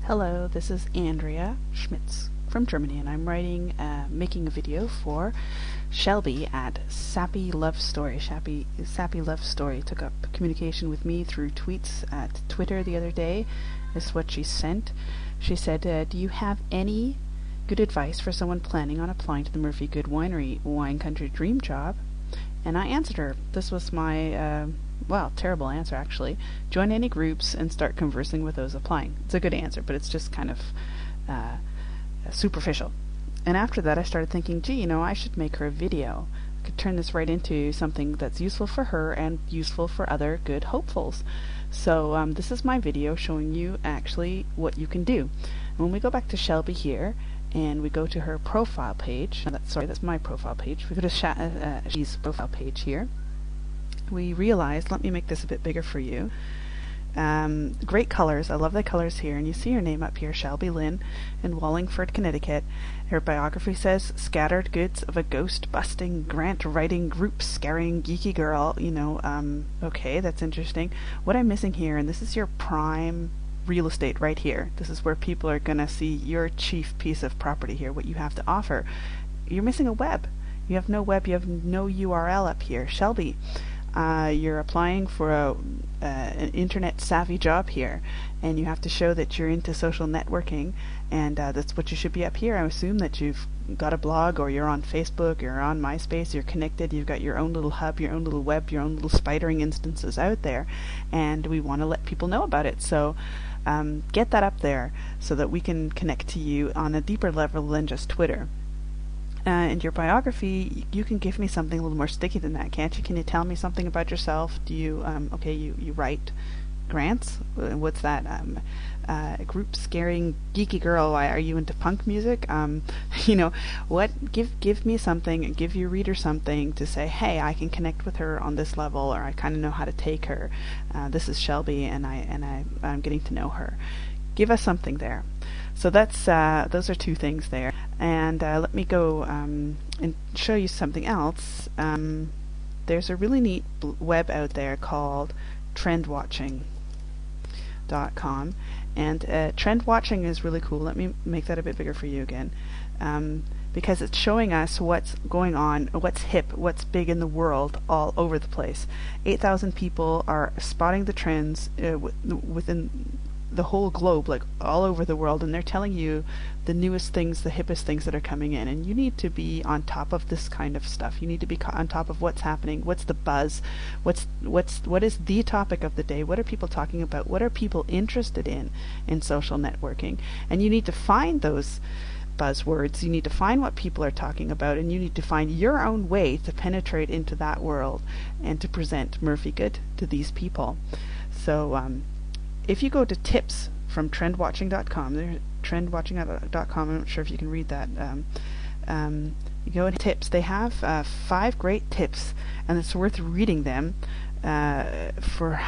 Hello, this is Andrea Schmitz from Germany, and I'm making a video for Shelby at Sappy Love Story. Sappy Love Story took up communication with me through tweets at Twitter the other day. This is what she sent. She said, do you have any good advice for someone planning on applying to the Murphy Goode Winery Wine Country Dream Job? And I answered her. This was my terrible answer actually. Join any groups and start conversing with those applying. It's a good answer, but it's just kind of superficial. And after that I started thinking, gee, I should make her a video. I could turn this right into something that's useful for her and useful for other good hopefuls. So this is my video showing you actually what you can do. And when we go back to Shelby here, and we go to her profile page, that's my profile page. We go to Shelby's profile page here. We realize, let me make this a bit bigger for you. Great colors. I love the colors here, and you see her name up here, Shelby Lynn in Wallingford, Connecticut. Her biography says, scattered goods of a ghost-busting, grant-writing, group-scaring, geeky girl. Okay, that's interesting. What I'm missing here, and this is your prime real estate right here. This is where people are going to see your chief piece of property here, what you have to offer. You're missing a web. You have no web, you have no URL up here. Shelby, you're applying for an internet savvy job here, and you have to show that you're into social networking, and that's what you should be up here. I assume that you've got a blog, or you're on Facebook, you're on MySpace, you're connected, you've got your own little hub, your own little web, your own little spidering instances out there, and we want to let people know about it. So get that up there so that we can connect to you on a deeper level than just Twitter. And your biography, you can give me something a little more sticky than that, can't you? Can you tell me something about yourself? Do you, you write grants? What's that? Group scaring geeky girl. Why are you into punk music? What? Give me something. Give your reader something to say, hey, I can connect with her on this level, or I kind of know how to take her. This is Shelby, and I'm getting to know her. Give us something there. So that's those are two things there. And let me go and show you something else. There's a really neat web out there called trendwatching.com, and trend watching is really cool. Let me make that a bit bigger for you again, because it's showing us what's going on, what's hip, what's big in the world all over the place. 8,000 people are spotting the trends within the whole globe, like all over the world, and they're telling you the newest things, the hippest things that are coming in, and you need to be on top of this kind of stuff. You need to be on top of what's happening, what's the buzz, what is the topic of the day, what are people talking about, what are people interested in social networking, and you need to find those buzzwords, you need to find what people are talking about, and you need to find your own way to penetrate into that world and to present Murphy Goode to these people. So if you go to tips from trendwatching.com, there's trendwatching.com, I'm not sure if you can read that. You go into tips. They have 5 great tips, and it's worth reading them for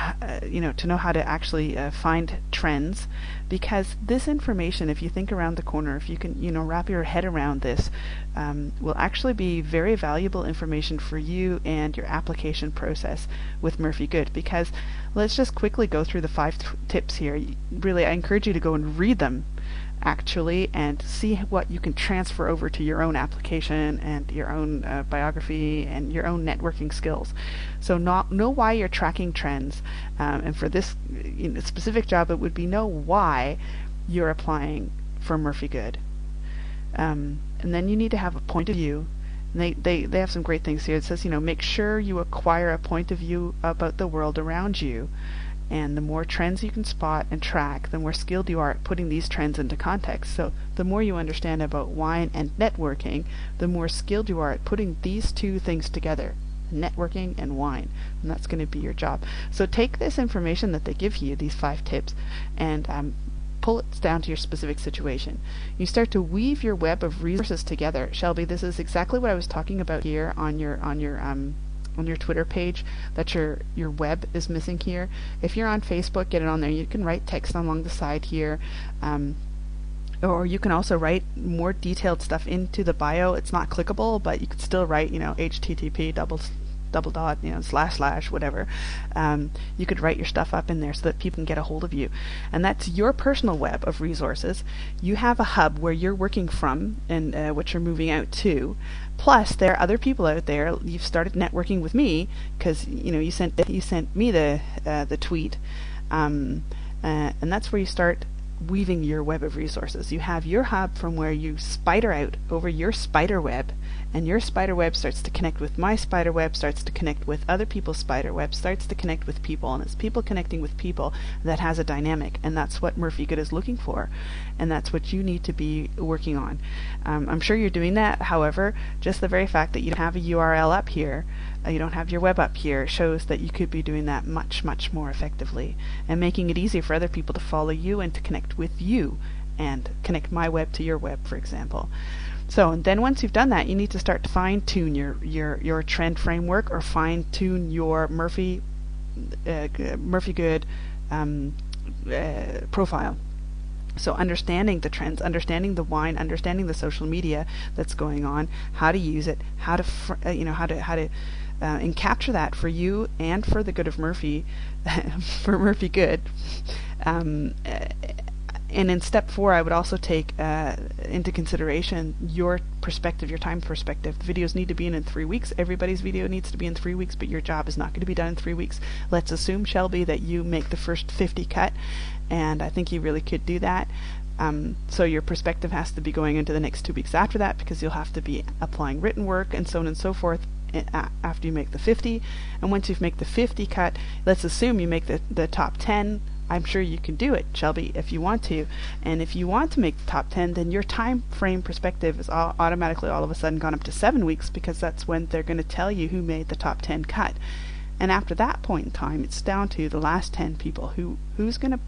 to know how to actually find trends, because this information, if you think around the corner, if you can wrap your head around this, will actually be very valuable information for you and your application process with Murphy Goode. Because let's just quickly go through the 5 tips here. Really, I encourage you to go and read them actually, and see what you can transfer over to your own application and your own biography and your own networking skills. So know why you're tracking trends, and for this specific job, it would be know why you're applying for Murphy Goode. And then you need to have a point of view. And they have some great things here. It says, make sure you acquire a point of view about the world around you. And the more trends you can spot and track, the more skilled you are at putting these trends into context. So the more you understand about wine and networking, the more skilled you are at putting these two things together, networking and wine. And that's going to be your job. So take this information that they give you, these 5 tips, and pull it down to your specific situation. You start to weave your web of resources together. Shelby, this is exactly what I was talking about here on your Twitter page, that your web is missing here. If you're on Facebook, get it on there. You can write text along the side here, or you can also write more detailed stuff into the bio. It's not clickable, but you could still write, HTTP double dot, slash slash, whatever. You could write your stuff up in there so that people can get a hold of you. And that's your personal web of resources. You have a hub where you're working from and what you're moving out to. Plus, there are other people out there. You've started networking with me because you sent me the tweet, and that's where you start weaving your web of resources. You have your hub from where you spider out over your spider web, and your spider web starts to connect with my spider web, starts to connect with other people's spider web, starts to connect with people, and it's people connecting with people that has a dynamic, and that's what Murphy Goode is looking for, and that's what you need to be working on. I'm sure you're doing that. However, just the very fact that you don't have a URL up here, you don't have your web up here, shows that you could be doing that much, much more effectively, and making it easier for other people to follow you and to connect with you, and connect my web to your web, for example. So, and then once you've done that, you need to start to fine-tune your trend framework, or fine-tune your Murphy Goode profile. So understanding the trends, understanding the wine, understanding the social media that's going on, how to use it, how to and capture that for you and for the good of Murphy, for Murphy Goode. And in step 4, I would also take into consideration your perspective, your time perspective. The videos need to be in 3 weeks. Everybody's video needs to be in 3 weeks, but your job is not going to be done in 3 weeks. Let's assume, Shelby, that you make the first 50 cut, and I think you really could do that. So your perspective has to be going into the next 2 weeks after that, because you'll have to be applying written work and so on and so forth after you make the 50. And once you've made the 50 cut, let's assume you make the top 10. I'm sure you can do it, Shelby, if you want to. And if you want to make the top 10, then your time frame perspective is automatically all of a sudden gone up to 7 weeks, because that's when they're going to tell you who made the top 10 cut. And after that point in time, it's down to the last 10 people who's going to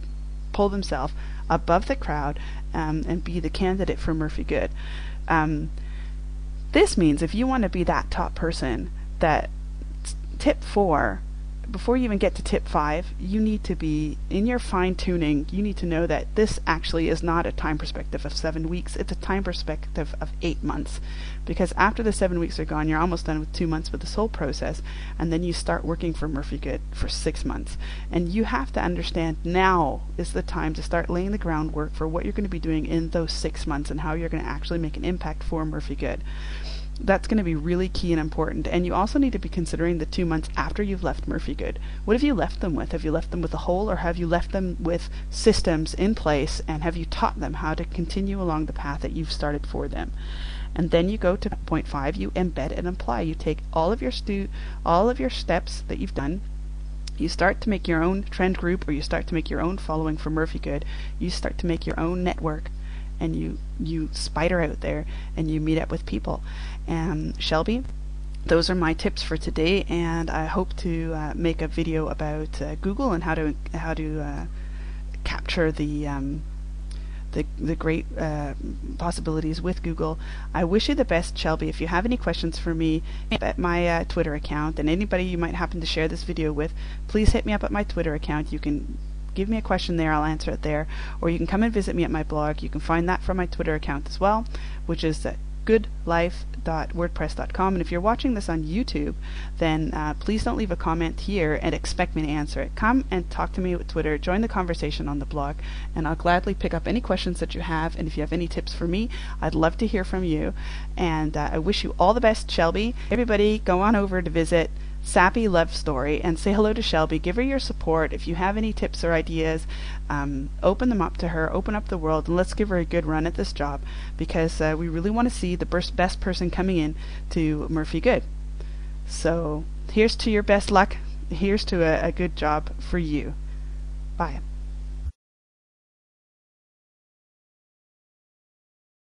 pull themselves above the crowd and be the candidate for Murphy Goode. This means if you want to be that top person, that tip 4, before you even get to tip 5, you need to be, in your fine-tuning, you need to know that this actually is not a time perspective of 7 weeks, it's a time perspective of 8 months. Because after the 7 weeks are gone, you're almost done with 2 months with this whole process, and then you start working for Murphy Goode for 6 months. And you have to understand now is the time to start laying the groundwork for what you're going to be doing in those 6 months, and how you're going to actually make an impact for Murphy Goode. That's going to be really key and important. And you also need to be considering the 2 months after you've left Murphy Goode. What have you left them with? Have you left them with a hole, or have you left them with systems in place, and have you taught them how to continue along the path that you've started for them? And then you go to point 5, you embed and apply. You take all of your steps that you've done. You start to make your own trend group, or you start to make your own following for Murphy Goode. You start to make your own network, and you spider out there and you meet up with people. And Shelby, those are my tips for today, and I hope to make a video about Google and how to capture the great possibilities with Google. I wish you the best, Shelby. If you have any questions for me, at my Twitter account, and anybody you might happen to share this video with, please hit me up at my Twitter account. You can give me a question there, I'll answer it there, or you can come and visit me at my blog. You can find that from my Twitter account as well, which is goodelife.wordpress.com. And if you're watching this on YouTube, then please don't leave a comment here and expect me to answer it. Come and talk to me with Twitter, join the conversation on the blog, and I'll gladly pick up any questions that you have. And if you have any tips for me, I'd love to hear from you. And I wish you all the best, Shelby. Everybody, go on over to visit Sappy Love Story and say hello to Shelby. Give her your support. If you have any tips or ideas, open them up to her, open up the world, and let's give her a good run at this job, because we really want to see the best person coming in to Murphy Goode. So here's to your best luck. Here's to a good job for you. Bye.